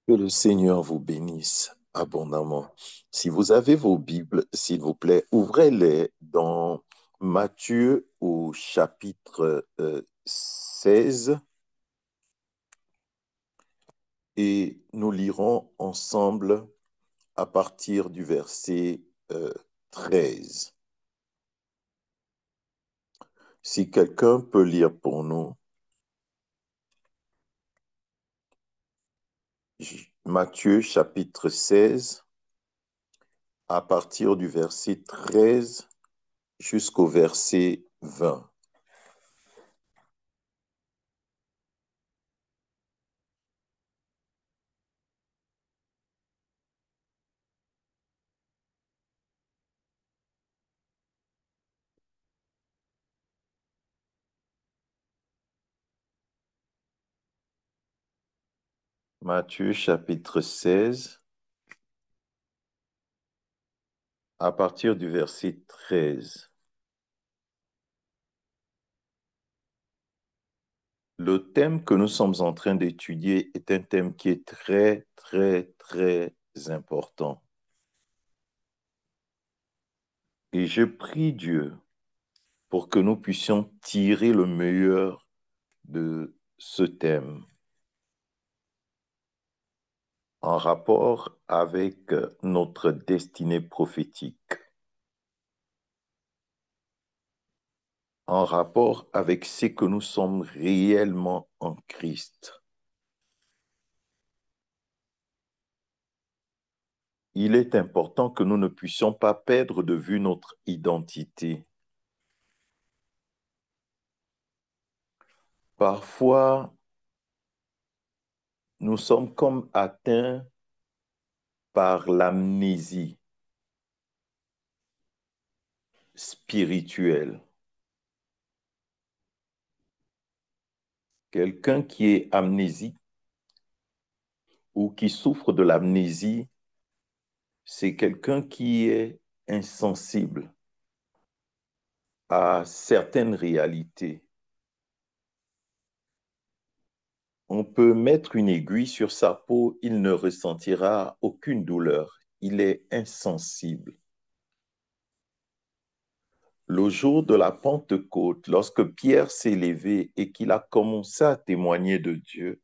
Que le Seigneur vous bénisse abondamment. Si vous avez vos Bibles, s'il vous plaît, ouvrez-les dans Matthieu au chapitre 16 et nous lirons ensemble à partir du verset 13. Si quelqu'un peut lire pour nous, Matthieu chapitre 16 à partir du verset 13 jusqu'au verset 20. Matthieu chapitre 16 à partir du verset 13. Le thème que nous sommes en train d'étudier est un thème qui est très, très, très important. Et je prie Dieu pour que nous puissions tirer le meilleur de ce thème en rapport avec notre destinée prophétique, en rapport avec ce que nous sommes réellement en Christ. Il est important que nous ne puissions pas perdre de vue notre identité. Parfois, nous sommes comme atteints par l'amnésie spirituelle. Quelqu'un qui est amnésique ou qui souffre de l'amnésie, c'est quelqu'un qui est insensible à certaines réalités. On peut mettre une aiguille sur sa peau, il ne ressentira aucune douleur. Il est insensible. Le jour de la Pentecôte, lorsque Pierre s'est levé et qu'il a commencé à témoigner de Dieu,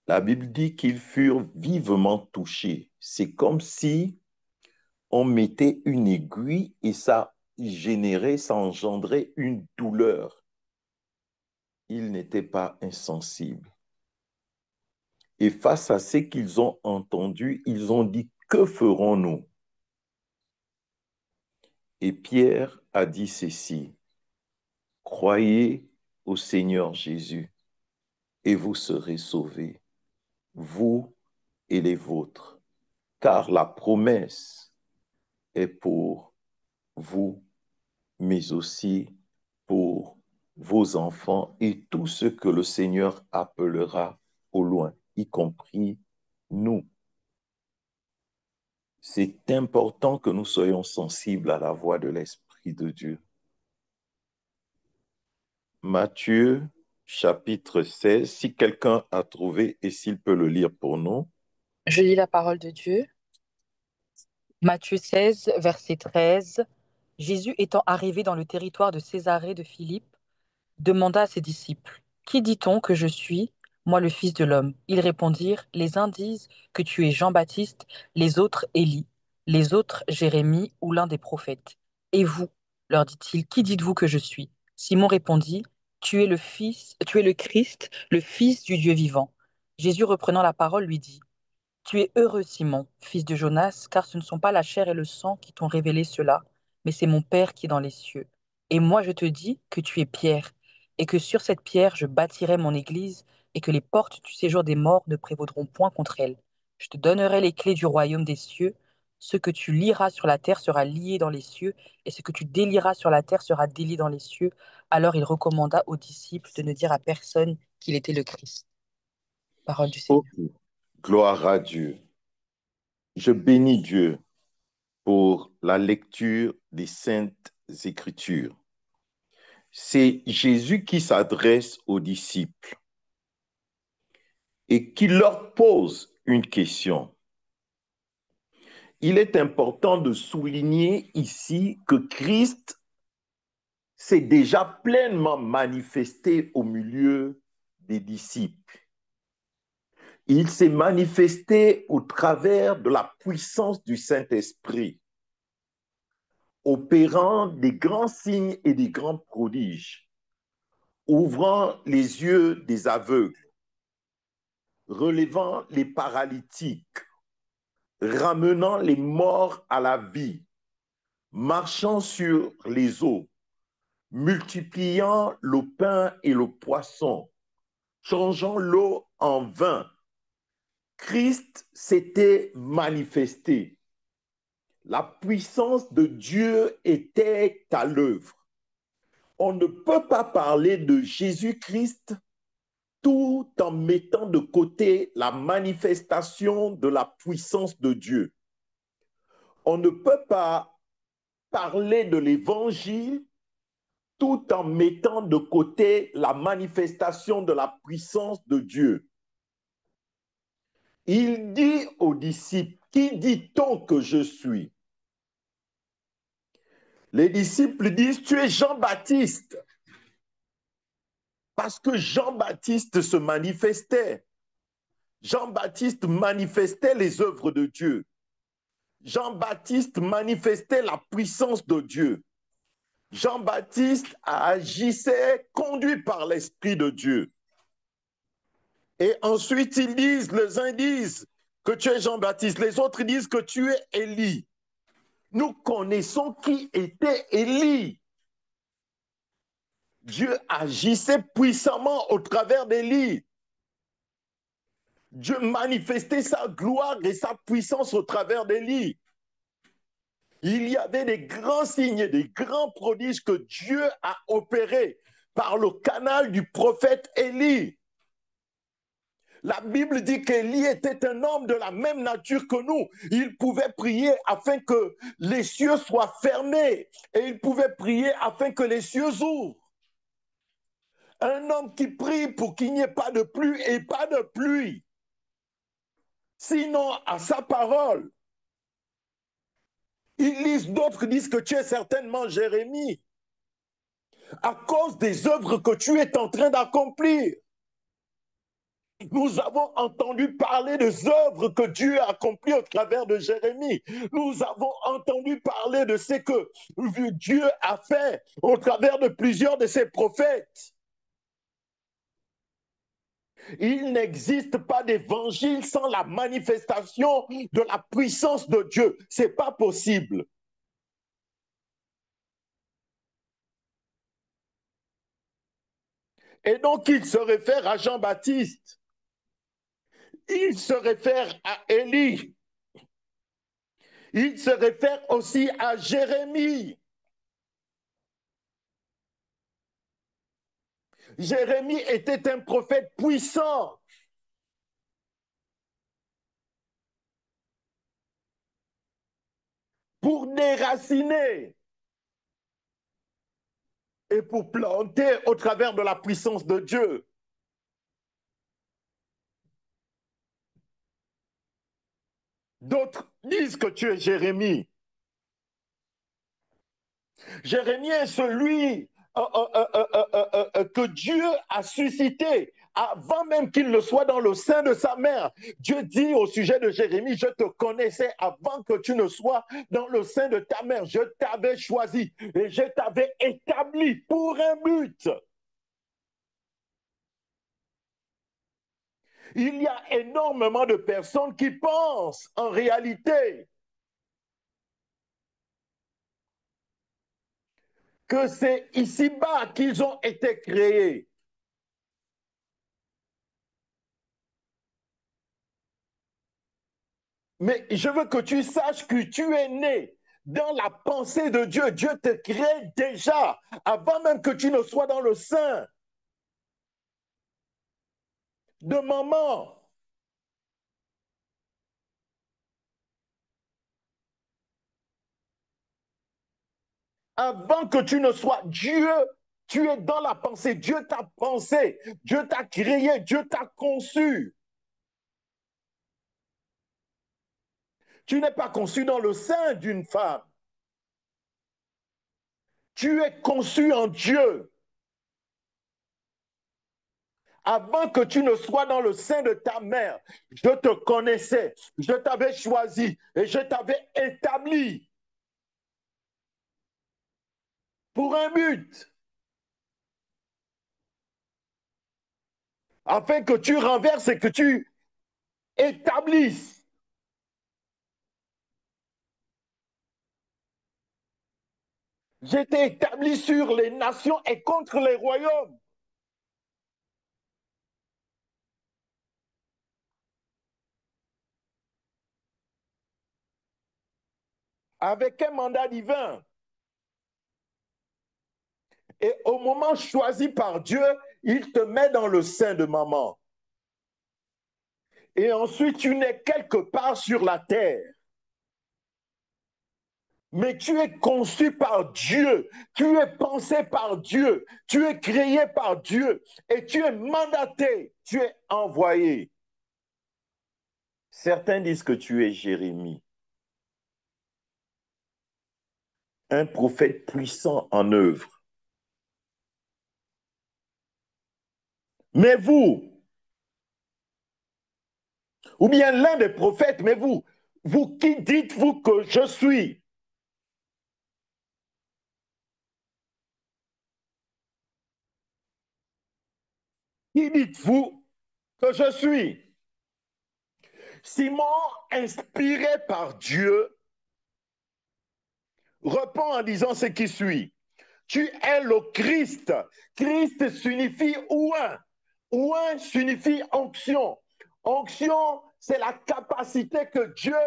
la Bible dit qu'ils furent vivement touchés. C'est comme si on mettait une aiguille et ça engendrait une douleur. Ils n'étaient pas insensibles. Et face à ce qu'ils ont entendu, ils ont dit, que ferons-nous? Et Pierre a dit ceci, croyez au Seigneur Jésus et vous serez sauvés, vous et les vôtres, car la promesse est pour vous, mais aussi pour vos enfants et tous ceux que le Seigneur appellera au loin, y compris nous. C'est important que nous soyons sensibles à la voix de l'Esprit de Dieu. Matthieu, chapitre 16, si quelqu'un a trouvé et s'il peut le lire pour nous. Je lis la parole de Dieu. Matthieu 16, verset 13. Jésus étant arrivé dans le territoire de Césarée de Philippe, demanda à ses disciples, qui dit-on que je suis, moi le Fils de l'homme? Ils répondirent, les uns disent que tu es Jean-Baptiste, les autres Élie, les autres Jérémie ou l'un des prophètes. Et vous, leur dit-il, qui dites-vous que je suis? Simon répondit, tu es le Christ, le Fils du Dieu vivant. Jésus reprenant la parole lui dit, tu es heureux, Simon, fils de Jonas, car ce ne sont pas la chair et le sang qui t'ont révélé cela, mais c'est mon Père qui est dans les cieux. Et moi je te dis que tu es Pierre, et que sur cette pierre je bâtirai mon église, et que les portes du séjour des morts ne prévaudront point contre elle. Je te donnerai les clés du royaume des cieux. Ce que tu lieras sur la terre sera lié dans les cieux, et ce que tu délieras sur la terre sera délié dans les cieux. Alors il recommanda aux disciples de ne dire à personne qu'il était le Christ. Parole du Ok, Seigneur. gloire à Dieu. Je bénis Dieu pour la lecture des Saintes Écritures. C'est Jésus qui s'adresse aux disciples. et qui leur pose une question. Il est important de souligner ici que Christ s'est déjà pleinement manifesté au milieu des disciples. Il s'est manifesté au travers de la puissance du Saint-Esprit, opérant des grands signes et des grands prodiges, ouvrant les yeux des aveugles, relevant les paralytiques, ramenant les morts à la vie, marchant sur les eaux, multipliant le pain et le poisson, changeant l'eau en vin. Christ s'était manifesté. La puissance de Dieu était à l'œuvre. On ne peut pas parler de Jésus-Christ tout en mettant de côté la manifestation de la puissance de Dieu. On ne peut pas parler de l'Évangile tout en mettant de côté la manifestation de la puissance de Dieu. Il dit aux disciples, qui dit-on que je suis? Les disciples disent, tu es Jean-Baptiste. Parce que Jean-Baptiste se manifestait. Jean-Baptiste manifestait les œuvres de Dieu. Jean-Baptiste manifestait la puissance de Dieu. Jean-Baptiste agissait conduit par l'Esprit de Dieu. Et ensuite, ils disent, les uns disent que tu es Jean-Baptiste, les autres disent que tu es Élie. Nous connaissons qui était Élie. Dieu agissait puissamment au travers d'Élie. Dieu manifestait sa gloire et sa puissance au travers d'Élie. Il y avait des grands signes et des grands prodiges que Dieu a opérés par le canal du prophète Élie. La Bible dit qu'Élie était un homme de la même nature que nous. Il pouvait prier afin que les cieux soient fermés et il pouvait prier afin que les cieux ouvrent. Un homme qui prie pour qu'il n'y ait pas de pluie et pas de pluie. Sinon, à sa parole. Ils lisent, d'autres disent que tu es certainement Jérémie à cause des œuvres que tu es en train d'accomplir. Nous avons entendu parler des œuvres que Dieu a accomplies au travers de Jérémie. Nous avons entendu parler de ce que Dieu a fait au travers de plusieurs de ses prophètes. Il n'existe pas d'évangile sans la manifestation de la puissance de Dieu. Ce n'est pas possible. Et donc, il se réfère à Jean-Baptiste. Il se réfère à Élie. Il se réfère aussi à Jérémie. Jérémie était un prophète puissant. Pour déraciner et pour planter au travers de la puissance de Dieu. D'autres disent que tu es Jérémie. Jérémie est celui que Dieu a suscité avant même qu'il ne soit dans le sein de sa mère. Dieu dit au sujet de Jérémie, je te connaissais avant que tu ne sois dans le sein de ta mère. Je t'avais choisi et je t'avais établi pour un but. Il y a énormément de personnes qui pensent en réalité que c'est ici-bas qu'ils ont été créés. Mais je veux que tu saches que tu es né dans la pensée de Dieu. Dieu te crée déjà avant même que tu ne sois dans le sein de maman. Avant que tu ne sois Dieu, tu es dans la pensée. Dieu t'a pensé, Dieu t'a créé, Dieu t'a conçu. Tu n'es pas conçu dans le sein d'une femme. Tu es conçu en Dieu. Avant que tu ne sois dans le sein de ta mère, je te connaissais, je t'avais choisi et je t'avais établi pour un but, afin que tu renverses et que tu établisses. J'étais établi sur les nations et contre les royaumes. Avec un mandat divin. Et au moment choisi par Dieu, il te met dans le sein de maman. Et ensuite, tu n'es quelque part sur la terre. Mais tu es conçu par Dieu, tu es pensé par Dieu, tu es créé par Dieu et tu es mandaté, tu es envoyé. Certains disent que tu es Jérémie, un prophète puissant en œuvre. Mais vous, ou bien l'un des prophètes, mais vous qui dites-vous que je suis? Qui dites-vous que je suis? Simon, inspiré par Dieu, répond en disant ce qui suit. Tu es le Christ. Christ signifie ouin. Ouin signifie onction. Onction, c'est la capacité que Dieu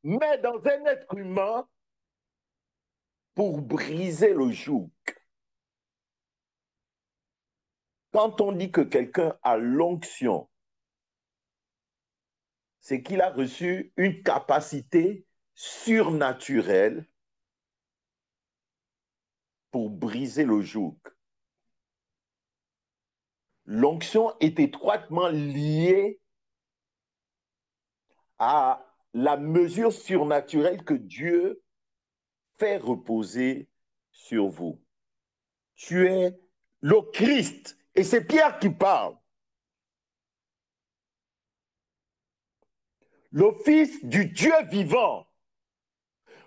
met dans un être humain pour briser le joug. Quand on dit que quelqu'un a l'onction, c'est qu'il a reçu une capacité surnaturelle pour briser le joug. L'onction est étroitement liée à la mesure surnaturelle que Dieu fait reposer sur vous. Tu es le Christ. Et c'est Pierre qui parle. Le Fils du Dieu vivant.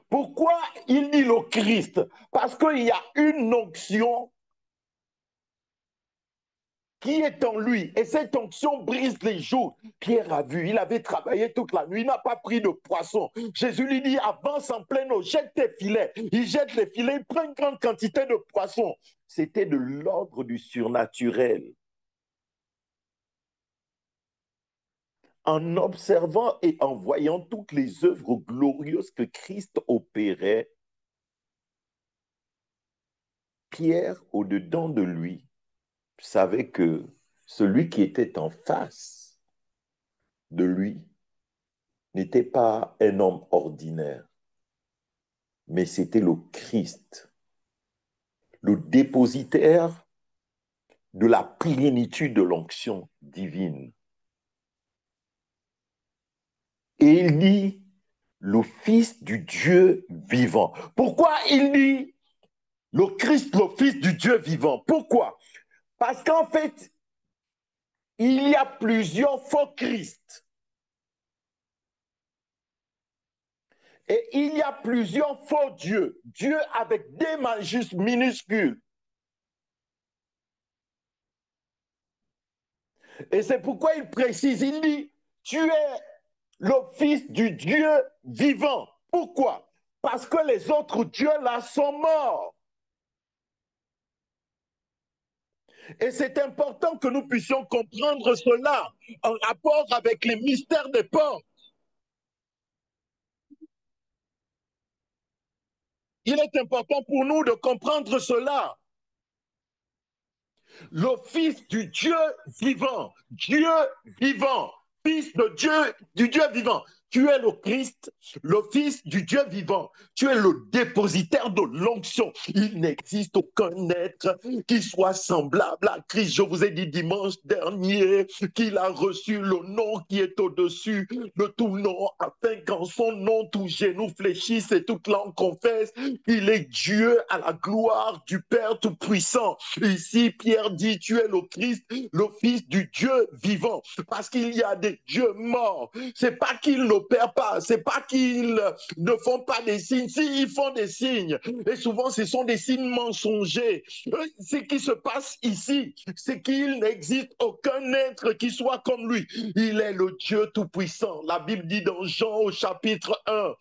Pourquoi il dit le Christ? Parce qu'il y a une onction qui est en lui. Et cette onction brise les jours. Pierre a vu, il avait travaillé toute la nuit, il n'a pas pris de poisson. Jésus lui dit, avance en pleine eau, jette tes filets. Il jette les filets, il prend une grande quantité de poissons. C'était de l'ordre du surnaturel. En observant et en voyant toutes les œuvres glorieuses que Christ opérait, Pierre, au-dedans de lui, savait que celui qui était en face de lui n'était pas un homme ordinaire, mais c'était le Christ, le dépositaire de la plénitude de l'onction divine. Et il dit, le Fils du Dieu vivant. Pourquoi il dit le Christ, le Fils du Dieu vivant? Pourquoi? Parce qu'en fait, il y a plusieurs faux Christ. Et il y a plusieurs faux dieux. Dieu avec des minuscules. Et c'est pourquoi il précise, il dit, tu es le Fils du Dieu vivant. Pourquoi? Parce que les autres dieux là sont morts. Et c'est important que nous puissions comprendre cela en rapport avec les mystères des portes. Il est important pour nous de comprendre cela. Le Fils du Dieu vivant, Dieu vivant, Fils de Dieu, du Dieu vivant. Tu es le Christ, le Fils du Dieu vivant. Tu es le dépositaire de l'onction. Il n'existe aucun être qui soit semblable à Christ. Je vous ai dit dimanche dernier qu'il a reçu le nom qui est au-dessus de tout nom, afin qu'en son nom tout genou fléchisse et toute langue confesse qu'il est Dieu à la gloire du Père Tout-Puissant. Ici, Pierre dit, tu es le Christ, le Fils du Dieu vivant, parce qu'il y a des dieux morts. C'est pas qu'ils n'opèrent pas, c'est pas qu'ils ne font pas des signes. Si, ils font des signes, et souvent ce sont des signes mensongers. Ce qui se passe ici, c'est qu'il n'existe aucun être qui soit comme lui. Il est le Dieu Tout-Puissant. La Bible dit dans Jean au chapitre 1,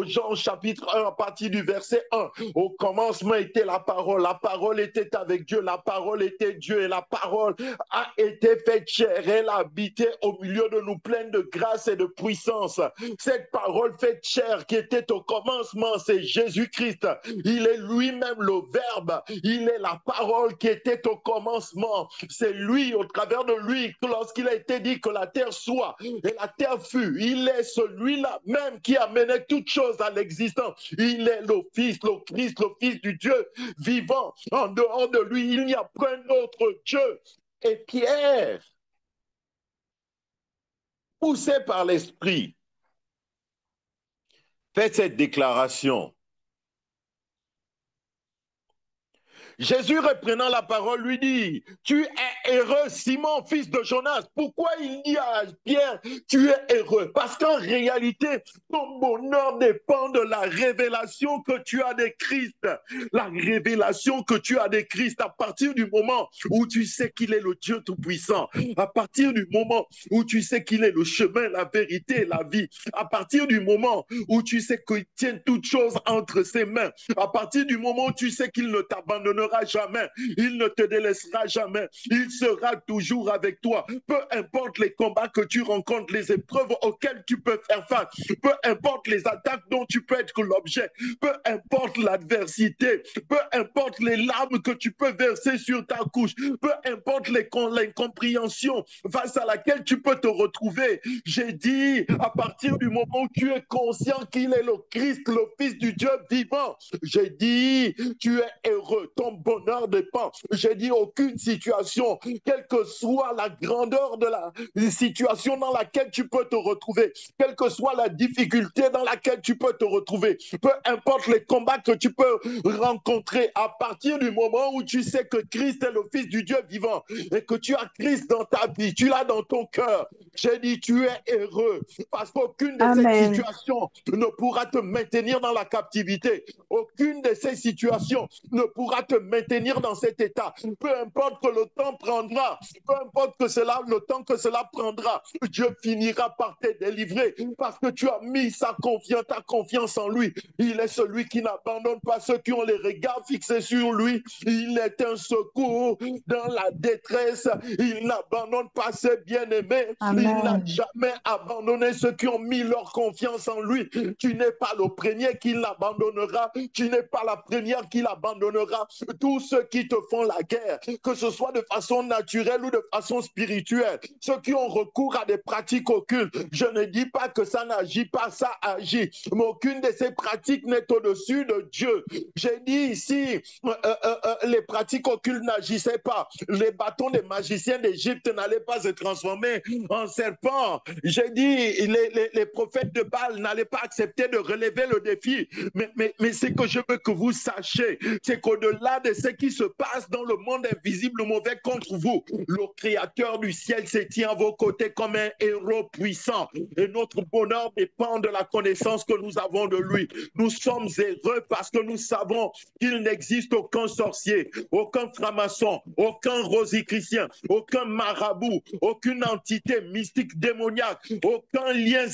Jean au chapitre 1, à partir du verset 1, au commencement était la parole était avec Dieu, la parole était Dieu, et la parole a été faite chair, elle a habité au milieu de nous, pleine de grâce et de puissance. Cette parole faite chair qui était au commencement, c'est Jésus-Christ. Il est lui-même le Verbe, il est la parole qui était au commencement. C'est lui, au travers de lui, lorsqu'il a été dit que la terre soit, et la terre fut, il est celui-là même qui amenait toutes choses à l'existence. Il est le Fils, le Christ, le Fils du Dieu vivant. En dehors de lui, il n'y a pas un autre Dieu. Et Pierre, poussé par l'Esprit, fait cette déclaration. Jésus, reprenant la parole, lui dit, tu es heureux, Simon, fils de Jonas. Pourquoi il dit à Pierre, tu es heureux? Parce qu'en réalité, ton bonheur dépend de la révélation que tu as de Christ. La révélation que tu as de Christ à partir du moment où tu sais qu'il est le Dieu Tout-Puissant, à partir du moment où tu sais qu'il est le chemin, la vérité, la vie, à partir du moment où tu sais qu'il tient toutes choses entre ses mains, à partir du moment où tu sais qu'il ne t'abandonnera jamais, il ne te délaissera jamais, il sera toujours avec toi. Peu importe les combats que tu rencontres, les épreuves auxquelles tu peux faire face, peu importe les attaques dont tu peux être l'objet, peu importe l'adversité, peu importe les larmes que tu peux verser sur ta couche, peu importe l'incompréhension face à laquelle tu peux te retrouver. J'ai dit, à partir du moment où tu es conscient qu'il est le Christ, le Fils du Dieu vivant, j'ai dit, tu es heureux, ton bonheur dépend. J'ai dit, aucune situation, quelle que soit la grandeur de la situation dans laquelle tu peux te retrouver, quelle que soit la difficulté dans laquelle tu peux te retrouver, peu importe les combats que tu peux rencontrer, à partir du moment où tu sais que Christ est le Fils du Dieu vivant et que tu as Christ dans ta vie, tu l'as dans ton cœur, j'ai dit, tu es heureux parce qu'aucune de ces Amen. situations ne pourra te maintenir dans la captivité. Aucune de ces situations ne pourra te maintenir dans cet état. Peu importe que le temps prendra, peu importe que le temps que cela prendra, Dieu finira par te délivrer parce que tu as mis ta confiance en lui. Il est celui qui n'abandonne pas ceux qui ont les regards fixés sur lui. Il est un secours dans la détresse. Il n'abandonne pas ses bien-aimés. Il n'a Amen. jamais abandonné ceux qui ont mis leur confiance en lui. Tu n'es pas le premier qui l'abandonnera. Tu n'es pas la première qui l'abandonnera. Tous ceux qui te font la guerre, que ce soit de façon naturelle ou de façon spirituelle, ceux qui ont recours à des pratiques occultes, je ne dis pas que ça n'agit pas, ça agit, mais aucune de ces pratiques n'est au-dessus de Dieu. J'ai dit ici, les pratiques occultes n'agissaient pas. Les bâtons des magiciens d'Égypte n'allaient pas se transformer en serpents. J'ai dit, les prophètes de Baal n'allaient pas accepter de relever le défi. Mais ce que je veux que vous sachiez, c'est qu'au-delà de ce qui se passe dans le monde invisible, mauvais contre vous, le Créateur du ciel se tient à vos côtés comme un héros puissant. Et notre bonheur dépend de la connaissance que nous avons de lui. Nous sommes heureux parce que nous savons qu'il n'existe aucun sorcier, aucun franc-maçon, aucun rosicrucien, aucun marabout, aucune entité mystique démoniaque, aucun lien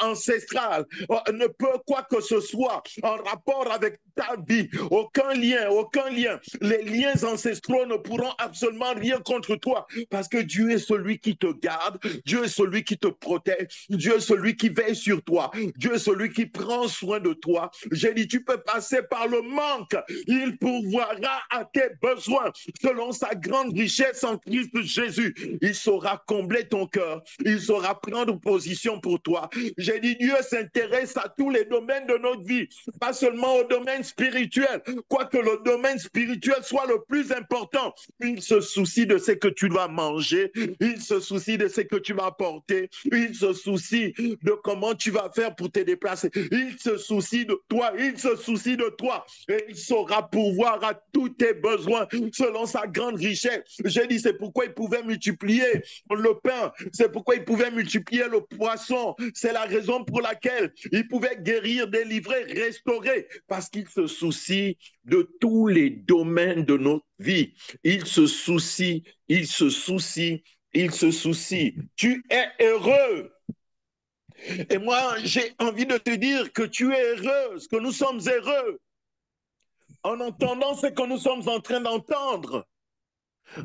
ancestral ne peut quoi que ce soit en rapport avec ta vie. Aucun lien, aucun lien. Les liens ancestraux ne pourront absolument rien contre toi parce que Dieu est celui qui te garde, Dieu est celui qui te protège, Dieu est celui qui veille sur toi, Dieu est celui qui prend soin de toi. J'ai dit, tu peux passer par le manque, il pourvoira à tes besoins selon sa grande richesse en Christ Jésus. Il saura combler ton cœur, il saura prendre position pour toi. J'ai dit, Dieu s'intéresse à tous les domaines de notre vie, pas seulement au domaine spirituel, quoique le domaine spirituel soit le plus important. Il se soucie de ce que tu dois manger, il se soucie de ce que tu vas porter, il se soucie de comment tu vas faire pour te déplacer, il se soucie de toi, il se soucie de toi, et il saura pourvoir à tous tes besoins selon sa grande richesse. J'ai dit, c'est pourquoi il pouvait multiplier le pain, c'est pourquoi il pouvait multiplier le poisson, c'est la raison pour laquelle il pouvait guérir, délivrer, restaurer, parce qu'il se soucie de tous les domaines de notre vie. Il se soucie, il se soucie, il se soucie. Tu es heureux. Et moi, j'ai envie de te dire que tu es heureuse, que nous sommes heureux en entendant ce que nous sommes en train d'entendre,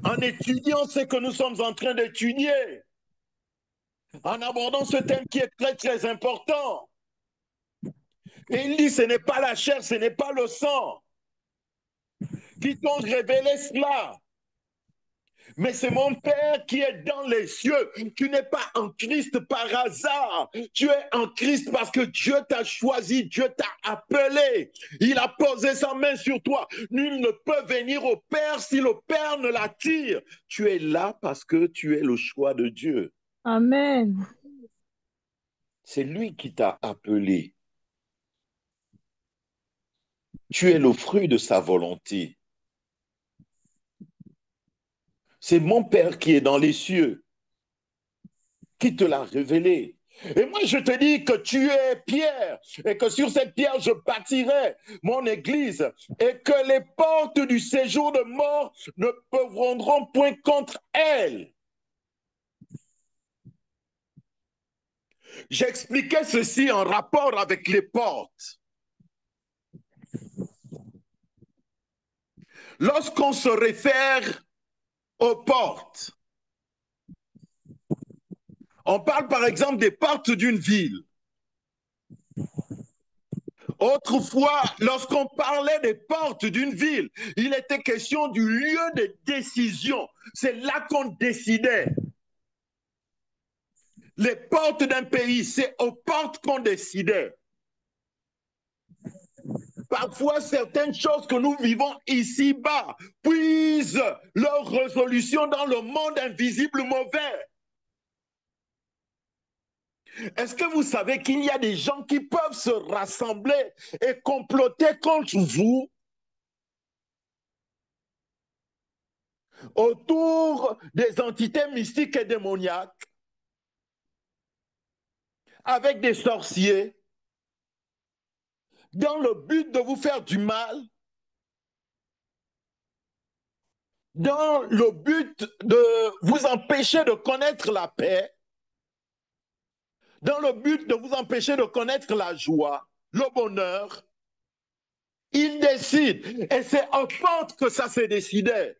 en étudiant ce que nous sommes en train d'étudier, en abordant ce thème qui est très, très important. Et il dit, ce n'est pas la chair, ce n'est pas le sang qui t'ont révélé cela, mais c'est mon Père qui est dans les cieux. Tu n'es pas en Christ par hasard. Tu es en Christ parce que Dieu t'a choisi, Dieu t'a appelé. Il a posé sa main sur toi. Nul ne peut venir au Père si le Père ne l'attire. Tu es là parce que tu es le choix de Dieu. Amen. C'est lui qui t'a appelé. Tu es le fruit de sa volonté. C'est mon Père qui est dans les cieux, qui te l'a révélé. Et moi, je te dis que tu es pierre et que sur cette pierre, je bâtirai mon église et que les portes du séjour de mort ne prendront point contre elle. J'expliquais ceci en rapport avec les portes. Lorsqu'on se réfère aux portes, on parle par exemple des portes d'une ville. Autrefois, lorsqu'on parlait des portes d'une ville, il était question du lieu de décision. C'est là qu'on décidait. Les portes d'un pays, c'est aux portes qu'on décidait. Parfois, certaines choses que nous vivons ici-bas puisent leur résolution dans le monde invisible mauvais. Est-ce que vous savez qu'il y a des gens qui peuvent se rassembler et comploter contre vous autour des entités mystiques et démoniaques, avec des sorciers, dans le but de vous faire du mal, dans le but de vous empêcher de connaître la paix, dans le but de vous empêcher de connaître la joie, le bonheur. Ils décident. Et c'est en porte que ça s'est décidé.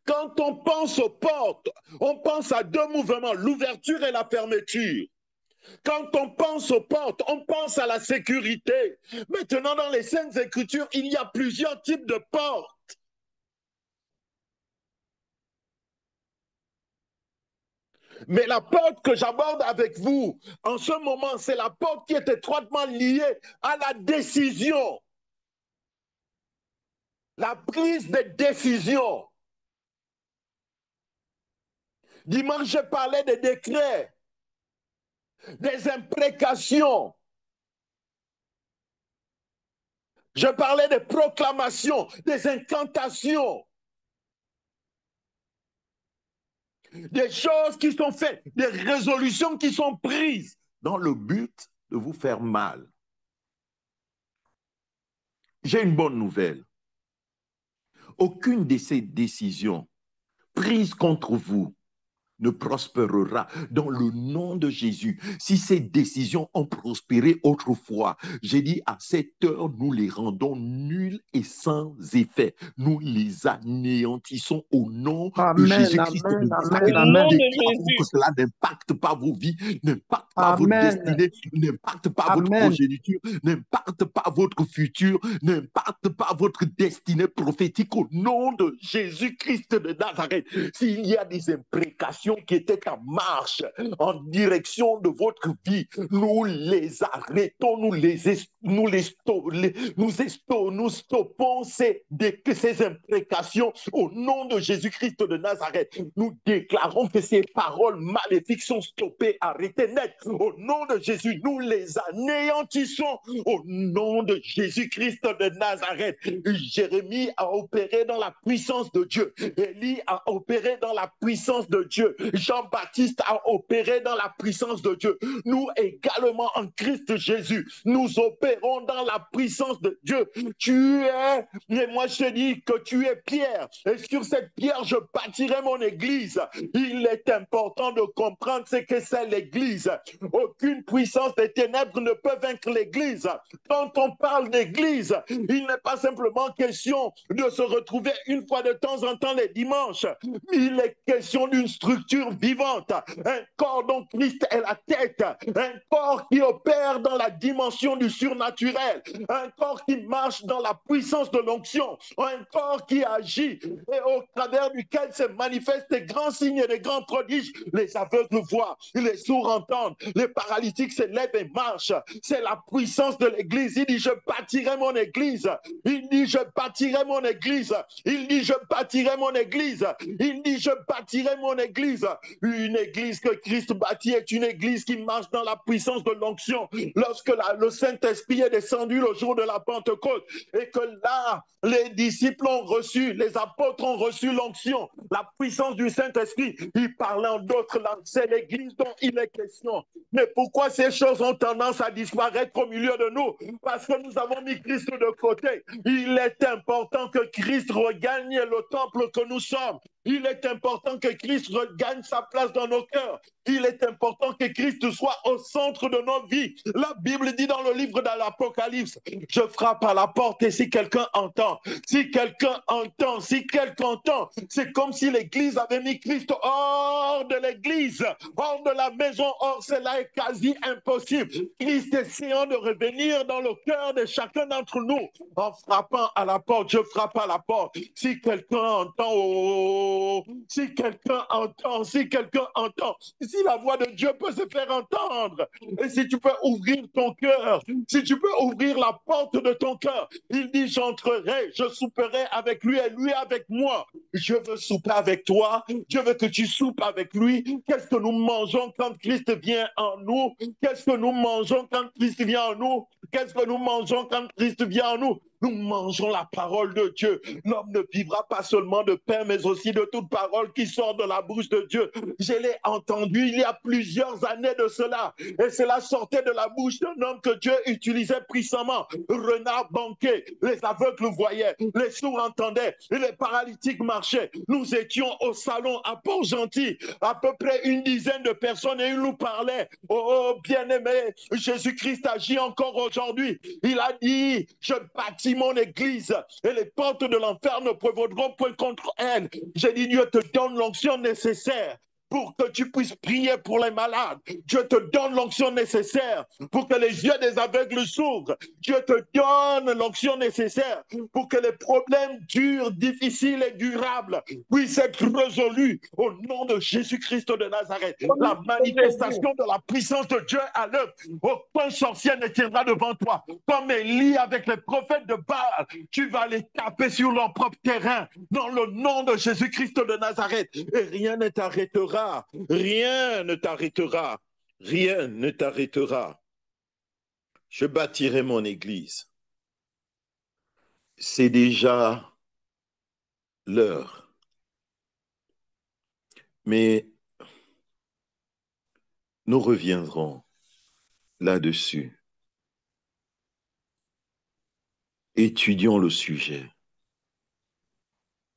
Quand on pense aux portes, on pense à deux mouvements, l'ouverture et la fermeture. Quand on pense aux portes, on pense à la sécurité. Maintenant, dans les Saintes Écritures, il y a plusieurs types de portes. Mais la porte que j'aborde avec vous en ce moment, c'est la porte qui est étroitement liée à la décision. La prise de décision. Dimanche, je parlais des décrets, des imprécations. Je parlais des proclamations, des incantations. Des choses qui sont faites, des résolutions qui sont prises dans le but de vous faire mal. J'ai une bonne nouvelle. Aucune de ces décisions prises contre vous ne prospérera dans le nom de Jésus. Si ces décisions ont prospéré autrefois, j'ai dit à cette heure, nous les rendons nulles et sans effet. Nous les anéantissons au nom de Amen, Jésus-Christ de amen, Au amen, Nazareth. Nous nom amen. de déclarons que Jésus. cela n'impacte pas vos vies, n'impacte pas votre Amen, destinée, n'impacte pas votre amen. progéniture, n'impacte pas votre futur, n'impacte pas votre destinée prophétique au nom de Jésus-Christ de Nazareth. S'il y a des imprécations qui étaient en marche en direction de votre vie, nous les arrêtons, nous stoppons ces imprécations au nom de Jésus-Christ de Nazareth. Nous déclarons que ces paroles maléfiques sont stoppées, arrêtées net. Au nom de Jésus, nous les anéantissons au nom de Jésus-Christ de Nazareth. Jérémie a opéré dans la puissance de Dieu. Élie a opéré dans la puissance de Dieu. Jean-Baptiste a opéré dans la puissance de Dieu. Nous également en Christ Jésus, nous opérons dans la puissance de Dieu. Tu es, et moi je dis que tu es Pierre. Et sur cette pierre, je bâtirai mon église. Il est important de comprendre ce que c'est l'église. Aucune puissance des ténèbres ne peut vaincre l'église. Quand on parle d'église, il n'est pas simplement question de se retrouver une fois de temps en temps les dimanches. Il est question d'une structure vivante, un corps dont Christ est la tête, un corps qui opère dans la dimension du surnaturel, un corps qui marche dans la puissance de l'onction, un corps qui agit et au travers duquel se manifestent des grands signes et des grands prodiges. Les aveugles voient, les sourds entendent, les paralytiques se lèvent et marchent. C'est la puissance de l'église. Il dit, je bâtirai mon église. Il dit, je bâtirai mon église. Il dit, je bâtirai mon église. Il dit, je bâtirai mon église. Une église que Christ bâtit est une église qui marche dans la puissance de l'onction. Lorsque le Saint-Esprit est descendu le jour de la Pentecôte et que là, les disciples ont reçu, les apôtres ont reçu l'onction, la puissance du Saint-Esprit, ils parlaient en d'autres langues. C'est l'église dont il est question. Mais pourquoi ces choses ont tendance à disparaître au milieu de nous? Parce que nous avons mis Christ de côté. Il est important que Christ regagne le temple que nous sommes. Il est important que Christ regagne sa place dans nos cœurs. Il est important que Christ soit au centre de nos vies. La Bible dit dans le livre de l'Apocalypse, je frappe à la porte et si quelqu'un entend, si quelqu'un entend, c'est comme si l'Église avait mis Christ hors de l'Église, hors de la maison. Or, cela est quasi impossible. Christ essayant de revenir dans le cœur de chacun d'entre nous en frappant à la porte. Je frappe à la porte. Si quelqu'un entend, oh, si quelqu'un entend, si la voix de Dieu peut se faire entendre, et si tu peux ouvrir ton cœur, si tu peux ouvrir la porte de ton cœur, il dit, j'entrerai, je souperai avec lui et lui avec moi. Je veux souper avec toi, je veux que tu soupes avec lui. Qu'est-ce que nous mangeons quand Christ vient en nous? Qu'est-ce que nous mangeons quand Christ vient en nous? Qu'est-ce que nous mangeons quand Christ vient en nous? Nous mangeons la parole de Dieu. L'homme ne vivra pas seulement de pain, mais aussi de toute parole qui sort de la bouche de Dieu. Je l'ai entendu il y a plusieurs années de cela. Et cela sortait de la bouche d'un homme que Dieu utilisait puissamment. Renard banquet, les aveugles voyaient, les sourds entendaient, et les paralytiques marchaient. Nous étions au salon à Port-Gentil, à peu près une dizaine de personnes, et il nous parlait. Oh, bien-aimé, Jésus-Christ agit encore aujourd'hui. Il a dit, je bâtis mon église, et les portes de l'enfer ne prévaudront point contre elle. J'ai dit, Dieu te donne l'onction nécessaire pour que tu puisses prier pour les malades. Dieu te donne l'onction nécessaire pour que les yeux des aveugles s'ouvrent. Dieu te donne l'onction nécessaire pour que les problèmes durs, difficiles et durables puissent être résolus au nom de Jésus-Christ de Nazareth. Au nom La de Jésus. manifestation de la puissance de Dieu à l'œuvre. Aucun sorcier ne tiendra devant toi. Comme Élie avec les prophètes de Baal, tu vas les taper sur leur propre terrain dans le nom de Jésus-Christ de Nazareth. Et rien ne t'arrêtera. Rien ne t'arrêtera. Rien ne t'arrêtera. Je bâtirai mon église. C'est déjà l'heure. Mais nous reviendrons là-dessus. Étudions le sujet.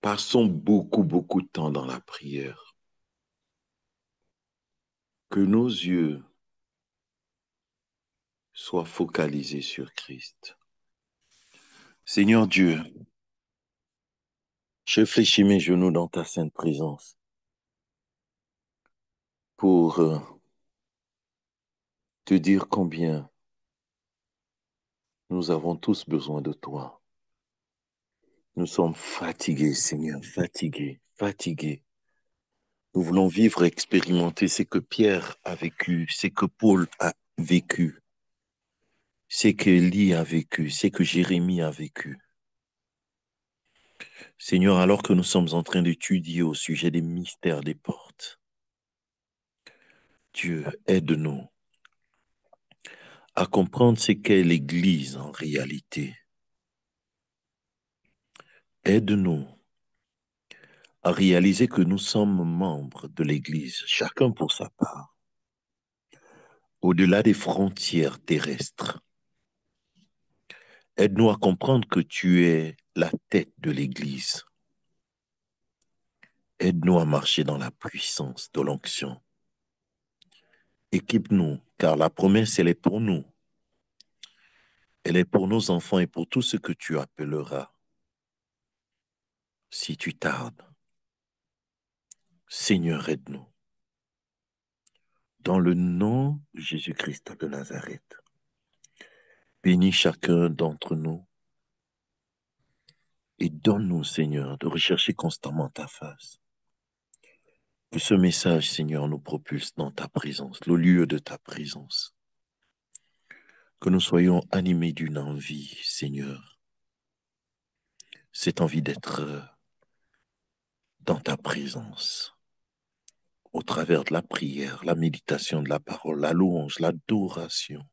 Passons beaucoup de temps dans la prière. que nos yeux soient focalisés sur Christ. Seigneur Dieu, je fléchis mes genoux dans ta sainte présence pour te dire combien nous avons tous besoin de toi. Nous sommes fatigués, Seigneur, fatigués, fatigués. Nous voulons vivre et expérimenter ce que Pierre a vécu, ce que Paul a vécu, ce que Élie a vécu, ce que Jérémie a vécu. Seigneur, alors que nous sommes en train d'étudier au sujet des mystères des portes, Dieu, aide-nous à comprendre ce qu'est l'Église en réalité. Aide-nous à réaliser que nous sommes membres de l'Église, chacun pour sa part, au-delà des frontières terrestres. Aide-nous à comprendre que tu es la tête de l'Église. Aide-nous à marcher dans la puissance de l'onction. Équipe-nous, car la promesse, elle est pour nous. Elle est pour nos enfants et pour tout ce que tu appelleras. Si tu tardes, Seigneur, aide-nous. Dans le nom de Jésus-Christ de Nazareth, bénis chacun d'entre nous et donne-nous, Seigneur, de rechercher constamment ta face. Que ce message, Seigneur, nous propulse dans ta présence, le lieu de ta présence. Que nous soyons animés d'une envie, Seigneur, cette envie d'être dans ta présence, au travers de la prière, la méditation de la parole, la louange, l'adoration.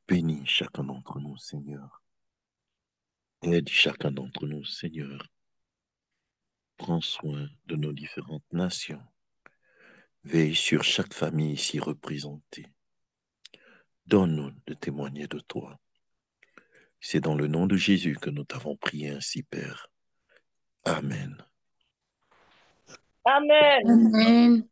Bénis chacun d'entre nous, Seigneur. Aide chacun d'entre nous, Seigneur. Prends soin de nos différentes nations. Veille sur chaque famille ici représentée. Donne-nous de témoigner de toi. C'est dans le nom de Jésus que nous t'avons prié ainsi, Père. Amen. Amen. Amen.